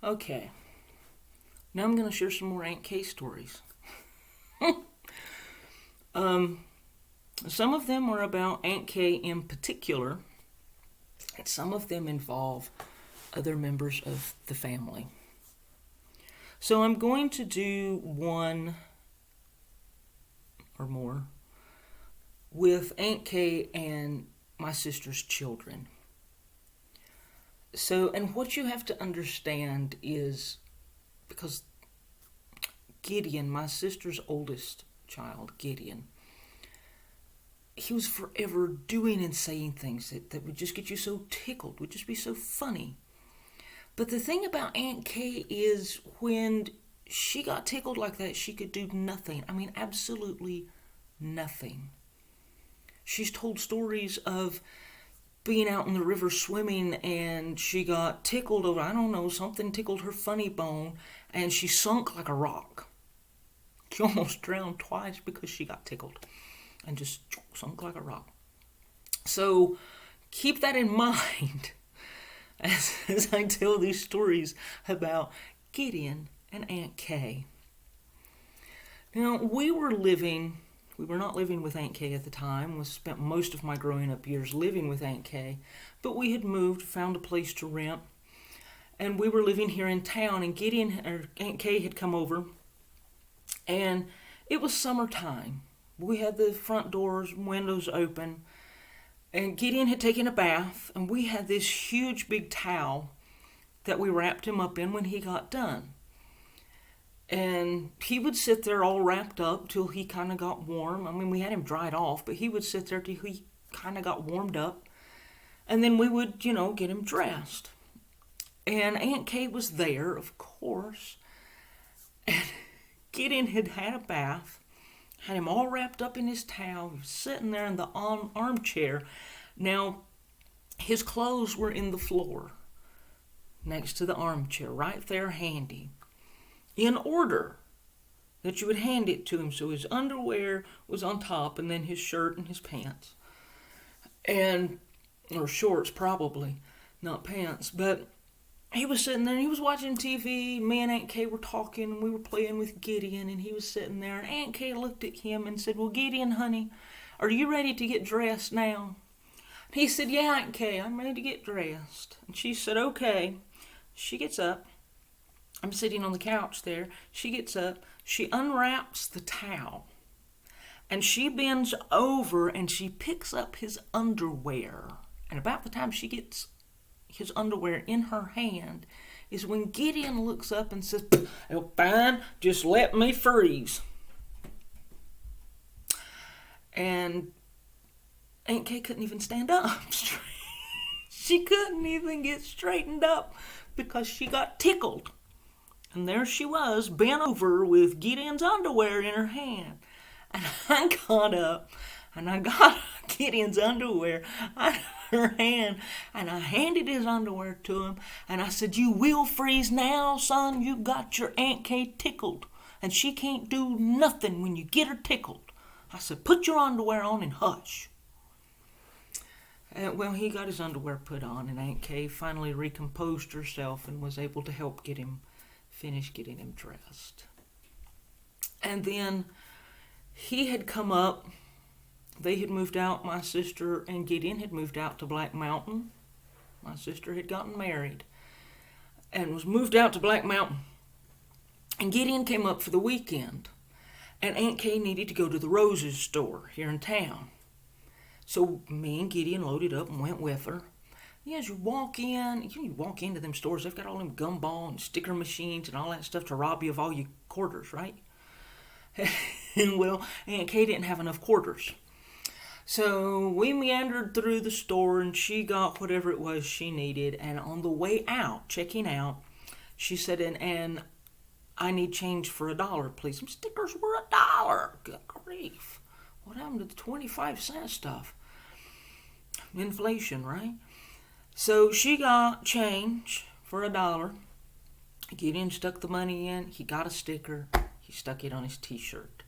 Okay, now I'm going to share some more Aunt Kay stories. um, some of them are about Aunt Kay in particular, and some of them involve other members of the family. So I'm going to do one or more with Aunt Kay and my sister's children. So, and what you have to understand is because Gideon, my sister's oldest child, Gideon, he was forever doing and saying things that would just get you so tickled, would just be so funny. But the thing about Aunt Kay is when she got tickled like that, she could do nothing. I mean, absolutely nothing. She's told stories of being out in the river swimming and she got tickled over, I don't know, something tickled her funny bone and she sunk like a rock. She almost drowned twice because she got tickled and just sunk like a rock. So keep that in mind as I tell these stories about Gideon and Aunt Kay. Now, we were not living with Aunt Kay at the time. We spent most of my growing up years living with Aunt Kay, but we had moved, found a place to rent, and we were living here in town, and Aunt Kay had come over, and it was summertime. We had the front doors, windows open, and Gideon had taken a bath, and we had this huge big towel that we wrapped him up in when he got done. And he would sit there all wrapped up till he kind of got warm. I mean, we had him dried off, but he would sit there till he kind of got warmed up. And then we would, get him dressed. And Aunt Kay was there, of course. And Gideon had had a bath, had him all wrapped up in his towel. He was sitting there in the armchair. Now, his clothes were in the floor next to the armchair, right there handy, in order that you would hand it to him. So his underwear was on top, and then his shirt and his pants. Or shorts probably, not pants. But he was sitting there and he was watching TV. Me and Aunt Kay were talking and we were playing with Gideon, and he was sitting there, and Aunt Kay looked at him and said, "Well, Gideon, honey, are you ready to get dressed now?" And he said, "Yeah, Aunt Kay, I'm ready to get dressed." And she said, "Okay." She gets up. I'm sitting on the couch there. She gets up. She unwraps the towel. And she bends over and she picks up his underwear. And about the time she gets his underwear in her hand is when Gideon looks up and says, "Oh, fine, just let me freeze." And Aunt Kay couldn't even stand up. She couldn't even get straightened up because she got tickled. And there she was, bent over with Gideon's underwear in her hand. And I got up and I got Gideon's underwear out of her hand and I handed his underwear to him. And I said, "You will freeze now, son. You got your Aunt Kay tickled. And she can't do nothing when you get her tickled." I said, "Put your underwear on and hush." Well, he got his underwear put on, and Aunt Kay finally recomposed herself and was able to help finish getting him dressed. And then he had come up. They had moved out. My sister and Gideon had moved out to Black Mountain. My sister had gotten married and was moved out to Black Mountain. And Gideon came up for the weekend. And Aunt Kay needed to go to the Roses store here in town. So me and Gideon loaded up and went with her. Yeah, as you walk into them stores, they've got all them gumball and sticker machines and all that stuff to rob you of all your quarters, right? And well, Aunt Kay didn't have enough quarters. So we meandered through the store and she got whatever it was she needed. And on the way out, checking out, she said, and I need change for $1, please. Some stickers were $1. Good grief. What happened to the 25-cent stuff? Inflation, right? So she got change for $1. Gideon stuck the money in. He got a sticker. He stuck it on his t-shirt.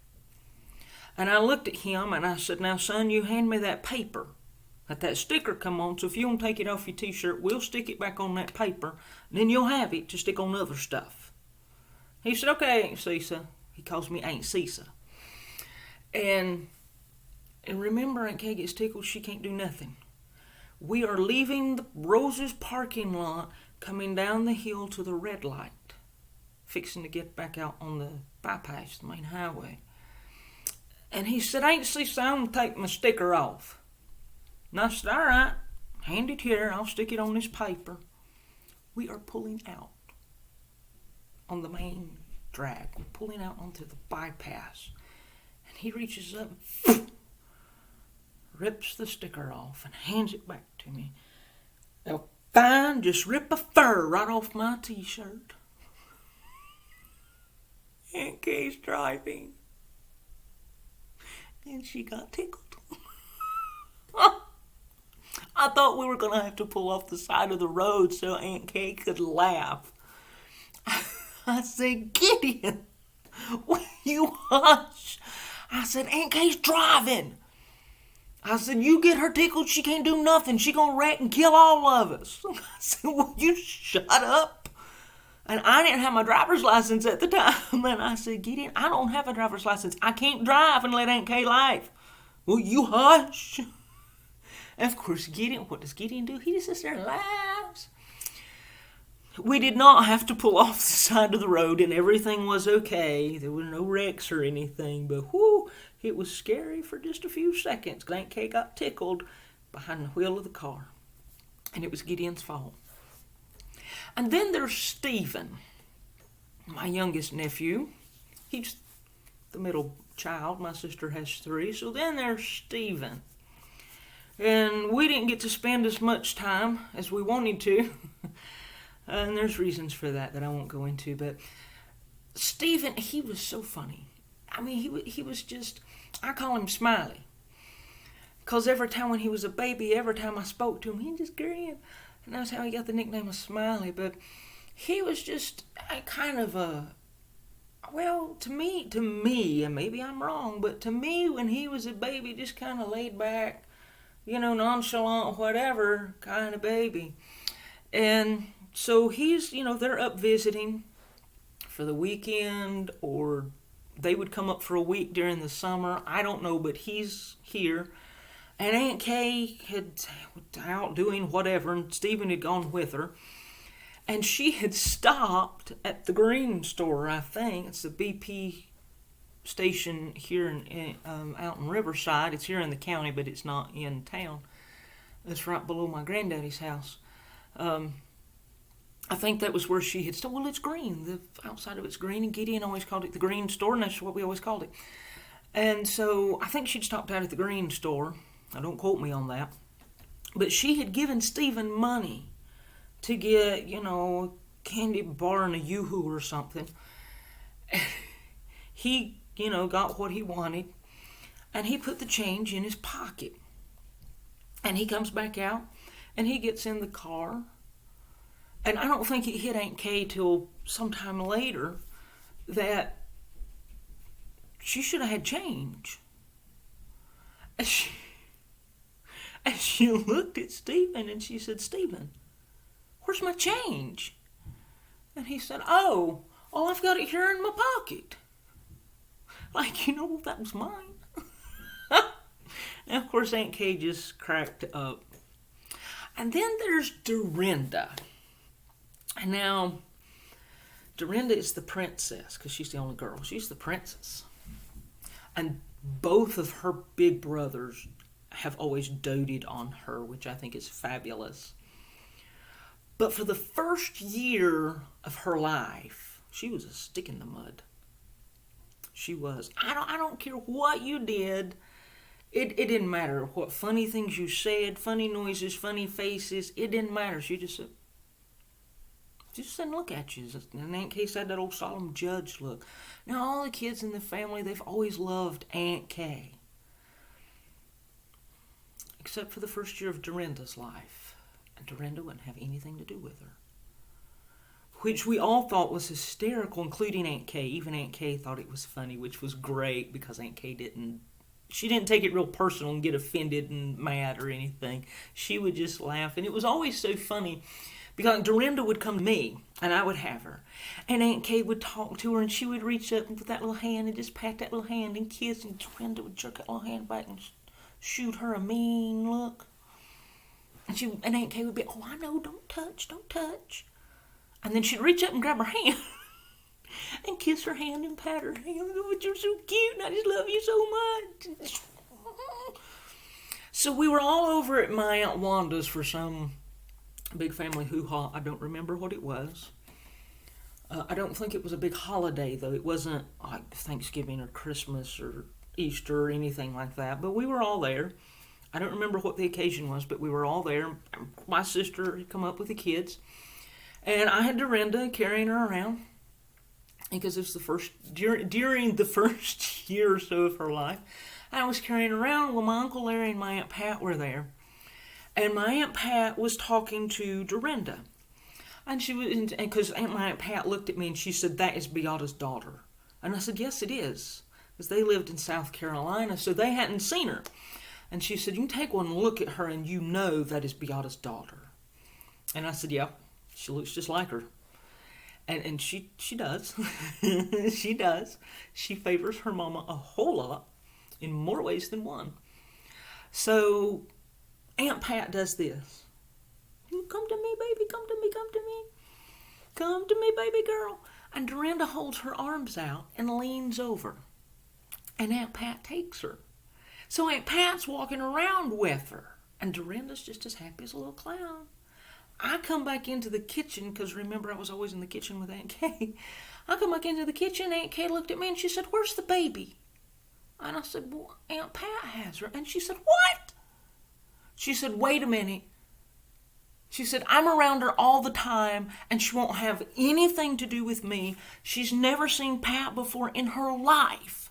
And I looked at him and I said, "Now, son, you hand me that paper." Let that sticker come on, so if you don't take it off your t-shirt, we'll stick it back on that paper, and then you'll have it to stick on other stuff. He said, okay, Aunt Cisa. He calls me Aunt Cisa. And remember, Aunt Kay gets tickled, she can't do nothing. We are leaving the Rose's parking lot, coming down the hill to the red light, fixing to get back out on the bypass, the main highway. And he said, Aunt Cisa, I'm going to take my sticker off. And I said, all right, hand it here, I'll stick it on this paper. We are pulling out on the main drag. We're pulling out onto the bypass. And he reaches up, rips the sticker off, and hands it back to me. Now, fine, just rip a fur right off my t-shirt. Aunt Kay's driving. And she got tickled. I thought we were going to have to pull off the side of the road so Aunt Kay could laugh. I said, Gideon, will you hush? I said, Aunt Kay's driving. I said, you get her tickled, she can't do nothing. She going to wreck and kill all of us. I said, will you shut up? And I didn't have my driver's license at the time. And I said, Gideon, I don't have a driver's license. I can't drive and let Aunt Kay laugh. Will you hush? And of course, Gideon, what does Gideon do? He just sits there and laughs. We did not have to pull off the side of the road, and everything was okay. There were no wrecks or anything, but whoo, it was scary for just a few seconds. Aunt Kay got tickled behind the wheel of the car, and it was Gideon's fault. And then there's Stephen, my youngest nephew. He's the middle child. My sister has 3. So then there's Stephen. And we didn't get to spend as much time as we wanted to. And there's reasons for that I won't go into. But Stephen, he was so funny. I mean, he was just, I call him Smiley. Because every time when he was a baby, every time I spoke to him, he'd just grin. And that's how he got the nickname of Smiley. But he was just a kind of a, well, to me, and maybe I'm wrong, but to me, when he was a baby, just kind of laid back, nonchalant, whatever kind of baby. And so he's, they're up visiting for the weekend, or they would come up for a week during the summer. I don't know, but he's here. And Aunt Kay had out doing whatever, and Stephen had gone with her. And she had stopped at the Green store, I think. It's the BP station here out in Riverside. It's here in the county, but it's not in town. It's right below my granddaddy's house. I think that was where she had stopped. Well, it's green. The outside of it's green, and Gideon always called it the Green store, and that's what we always called it. And so I think she'd stopped out at the Green store. Now, don't quote me on that. But she had given Stephen money to get, a candy bar and a Yoo-hoo or something. He, got what he wanted, and he put the change in his pocket. And he comes back out, and he gets in the car. And I don't think it hit Aunt Kay till sometime later that she should have had change. And she looked at Stephen and she said, Stephen, where's my change? And he said, oh, I've got it here in my pocket. Like, that was mine. And of course, Aunt Kay just cracked up. And then there's Dorinda. And now, Dorinda is the princess, because she's the only girl. She's the princess. And both of her big brothers have always doted on her, which I think is fabulous. But for the first year of her life, she was a stick in the mud. She was. I don't care what you did. It didn't matter what funny things you said, funny noises, funny faces. It didn't matter. She just didn't look at you. And Aunt Kay had that old solemn judge look. Now, all the kids in the family, they've always loved Aunt Kay. Except for the first year of Dorinda's life. And Dorinda wouldn't have anything to do with her. Which we all thought was hysterical, including Aunt Kay. Even Aunt Kay thought it was funny, which was great because Aunt Kay didn't she didn't take it real personal and get offended and mad or anything. She would just laugh, and it was always so funny because Dorinda would come to me, and I would have her, and Aunt Kay would talk to her, and she would reach up and put that little hand and just pat that little hand and kiss, and Dorinda would jerk that little hand back and shoot her a mean look. And Aunt Kay would be, oh, I know, don't touch, don't touch. And then she'd reach up and grab her hand and kiss her hand and pat her hand. Oh, you're so cute, and I just love you so much. So we were all over at my Aunt Wanda's for some big family hoo-ha. I don't remember what it was. I don't think it was a big holiday, though. It wasn't like Thanksgiving or Christmas or Easter or anything like that. But we were all there. I don't remember what the occasion was, but we were all there. My sister had come up with the kids. And I had Dorinda carrying her around because it was the first, during the first year or so of her life, I was carrying her around. Well, my Uncle Larry and my Aunt Pat were there. And my Aunt Pat was talking to Dorinda. And she was, because my Aunt Pat looked at me and she said, that is Beata's daughter. And I said, yes, it is. Because they lived in South Carolina, so they hadn't seen her. And she said, you can take one look at her and you know that is Beata's daughter. And I said, yeah. She looks just like her. And she does. She does. She favors her mama a whole lot in more ways than one. So Aunt Pat does this. Come to me, baby. Come to me. Come to me. Come to me, baby girl. And Dorinda holds her arms out and leans over. And Aunt Pat takes her. So Aunt Pat's walking around with her. And Dorinda's just as happy as a little clown. I come back into the kitchen, because remember I was always in the kitchen with Aunt Kay. I come back into the kitchen, Aunt Kay looked at me and she said, where's the baby? And I said, well, Aunt Pat has her. And she said, what? She said, wait a minute. She said, I'm around her all the time and she won't have anything to do with me. She's never seen Pat before in her life.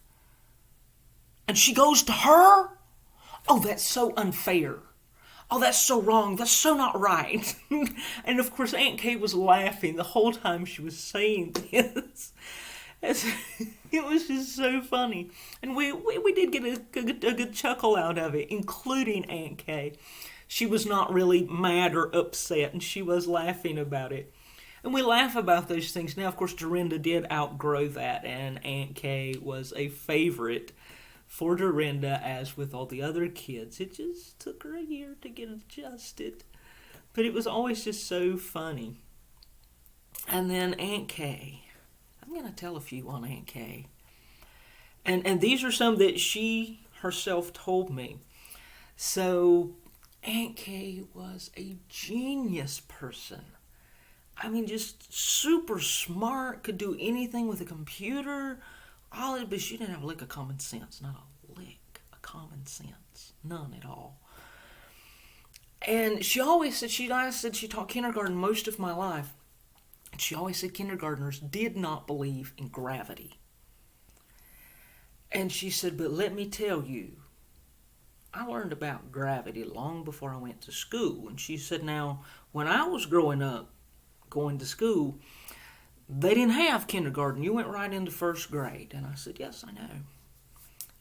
And she goes to her? Oh, that's so unfair. Oh, that's so wrong. That's so not right. And of course, Aunt Kay was laughing the whole time she was saying this. It was just so funny. And we did get a good chuckle out of it, including Aunt Kay. She was not really mad or upset, and she was laughing about it. And we laugh about those things. Now, of course, Dorinda did outgrow that, and Aunt Kay was a favorite for Dorinda, as with all the other kids. It just took her a year to get adjusted. But it was always just so funny. And then Aunt Kay. I'm going to tell a few on Aunt Kay. And these are some that she herself told me. So Aunt Kay was a genius person. I mean, just super smart, could do anything with a computer. But she didn't have a lick of common sense. Not a lick of common sense. None at all. And she always said, I said she taught kindergarten most of my life. And she always said kindergartners did not believe in gravity. And she said, but let me tell you, I learned about gravity long before I went to school. And she said, now, when I was growing up, going to school, they didn't have kindergarten. You went right into first grade. And I said, yes, I know.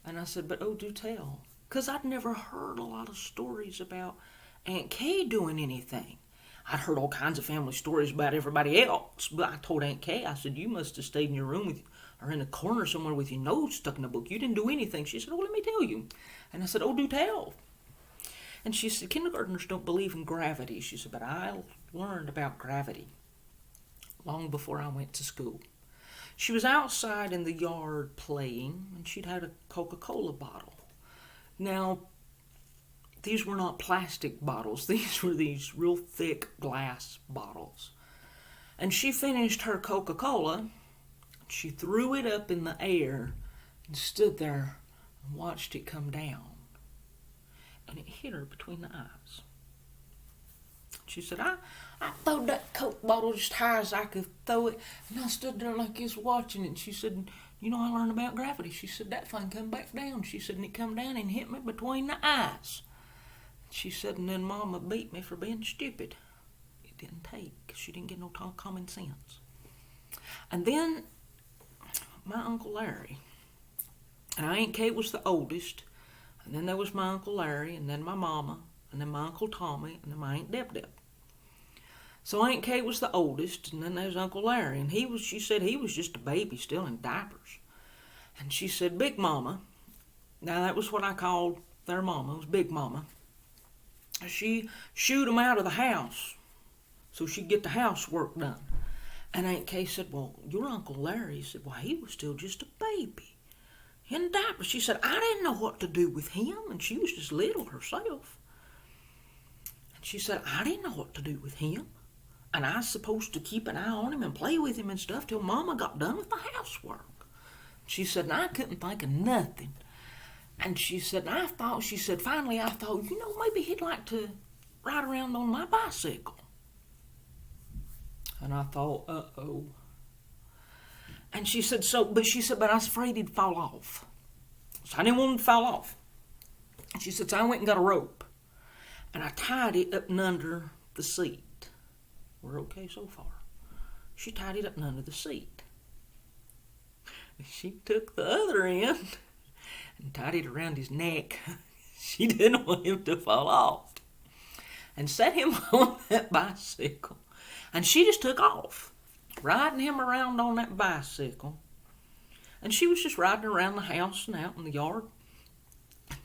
And I said, but oh, do tell. Because I'd never heard a lot of stories about Aunt Kay doing anything. I'd heard all kinds of family stories about everybody else. But I told Aunt Kay, I said, you must have stayed in your room or in a corner somewhere with your nose stuck in a book. You didn't do anything. She said, oh, let me tell you. And I said, oh, do tell. And she said, kindergartners don't believe in gravity. She said, but I learned about gravity long before I went to school. She was outside in the yard playing, and she'd had a Coca-Cola bottle. Now, these were not plastic bottles. These were these real thick glass bottles. And she finished her Coca-Cola. She threw it up in the air and stood there and watched it come down. And it hit her between the eyes. She said, I throwed that Coke bottle just high as I could throw it, and I stood there like this watching it. And she said, you know, I learned about gravity. She said, that thing come back down. She said, and it come down and hit me between the eyes. She said, and then Mama beat me for being stupid. It didn't take, because she didn't get no common sense. And then my Uncle Larry, and Aunt Kate was the oldest, And then there was my Uncle Larry, and then my mama, and then my Uncle Tommy, and then my Aunt Deb. So Aunt Kate was the oldest, and then there's Uncle Larry, and she said he was just a baby still in diapers. And she said, Big Mama, now that was what I called their mama, it was Big Mama. She shooed him out of the house so she'd get the housework done. And Aunt Kay said, well, your Uncle Larry, said, well, he was still just a baby in diapers. She said, I didn't know what to do with him, and she was just little herself. And she said, I didn't know what to do with him, and I was supposed to keep an eye on him and play with him and stuff till Mama got done with the housework. She said, and I couldn't think of nothing. And she said, finally I thought, maybe he'd like to ride around on my bicycle. And I thought, uh-oh. And she said, but I was afraid he'd fall off. So I didn't want him to fall off. She said, so I went and got a rope. And I tied it up and under the seat. We're okay so far. She tied it up and under the seat. She took the other end and tied it around his neck. She didn't want him to fall off. And set him on that bicycle. And she just took off, riding him around on that bicycle. And she was just riding around the house and out in the yard. And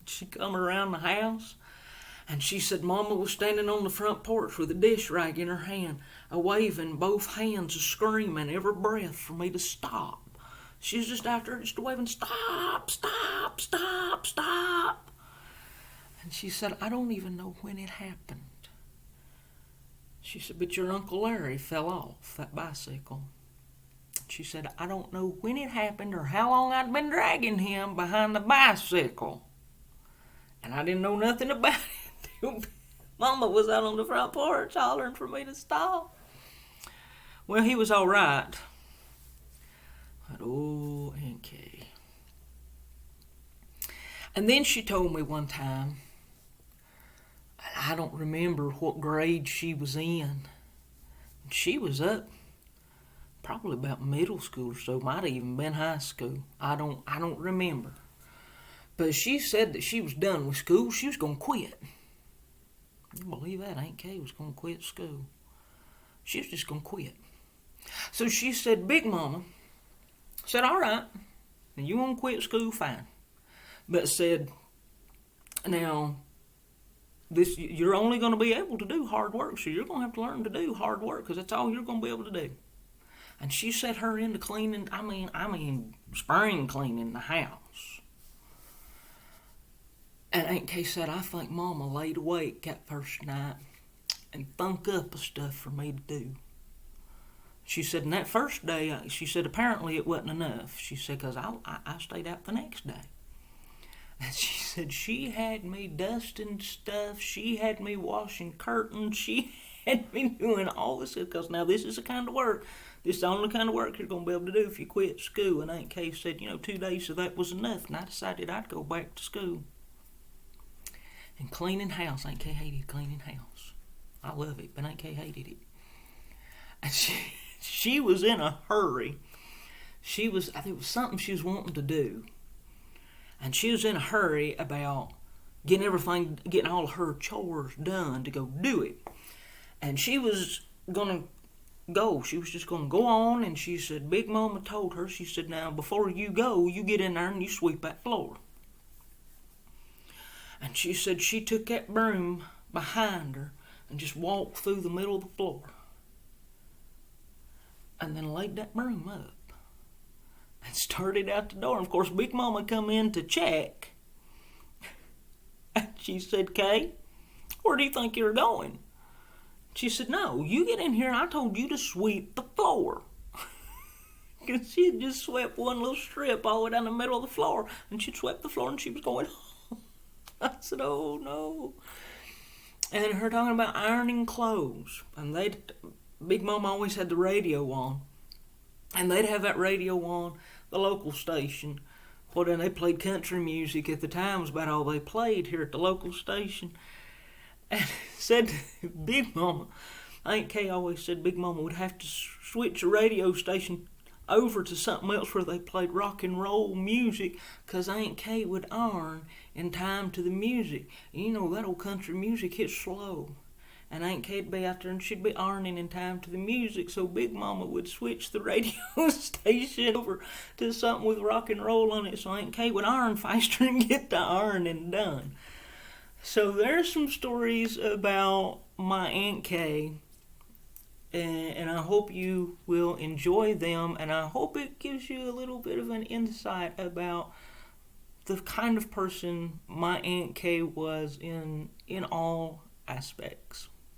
she come around the house, and she said Mama was standing on the front porch with a dish rag in her hand, a-waving both hands, a-screaming every breath for me to stop. She was just out there just waving, stop, stop, stop, stop. And she said, I don't even know when it happened. She said, but your Uncle Larry fell off that bicycle. She said, I don't know when it happened or how long I'd been dragging him behind the bicycle. And I didn't know nothing about it till Mama was out on the front porch hollering for me to stop. Well, he was all right. But oh, Aunt Kay. And then she told me one time, I don't remember what grade she was in. She was up probably about middle school or so, might have even been high school. I don't remember. But she said that she was done with school. She was going to quit. You believe that? Aunt Kay was going to quit school. She was just going to quit. So she said, Big Mama said, all right, and you want to quit school, fine. But said, now, you're only going to be able to do hard work, so you're going to have to learn to do hard work, because that's all you're going to be able to do. And she set her into cleaning, I mean, spring cleaning the house. And Aunt Kay said, I think Mama laid awake that first night and thunk up of stuff for me to do. She said, and that first day, she said, apparently it wasn't enough. She said, because I stayed out the next day. And she said, she had me dusting stuff. She had me washing curtains. She had me doing all this, because now this is the kind of work, this is the only kind of work you're going to be able to do if you quit school. And Aunt Kay said, 2 days of that was enough. And I decided I'd go back to school. And cleaning house, Aunt Kay hated cleaning house. I love it, but Aunt Kay hated it. And she was in a hurry. I think it was something she was wanting to do. And she was in a hurry about getting all of her chores done to go do it. And she was going to go. She was just going to go on, and she said, Big Mama told her, she said, now, before you go, you get in there and you sweep that floor. And she said she took that broom behind her and just walked through the middle of the floor. And then laid that broom up. And started out the door. And of course, Big Mama come in to check. And she said, Kay, where do you think you're going? She said, no, you get in here. I told you to sweep the floor. Because she had just swept one little strip all the way down the middle of the floor. And she'd swept the floor and she was going, I said, oh no. And her talking about ironing clothes. And Big Mama always had the radio on. And they'd have that radio on, the local station. Well, then they played country music at the time, was about all they played here at the local station. And said Big Mama, Aunt Kay always said Big Mama would have to switch the radio station over to something else where they played rock and roll music, because Aunt Kay would iron in time to the music. You know, that old country music hits slow. And Aunt Kay'd be out there and she'd be ironing in time to the music, so Big Mama would switch the radio station over to something with rock and roll on it, so Aunt Kay would iron faster and get the ironing done. So there's some stories about my Aunt Kay, and I hope you will enjoy them, and I hope it gives you a little bit of an insight about the kind of person my Aunt Kay was in all aspects.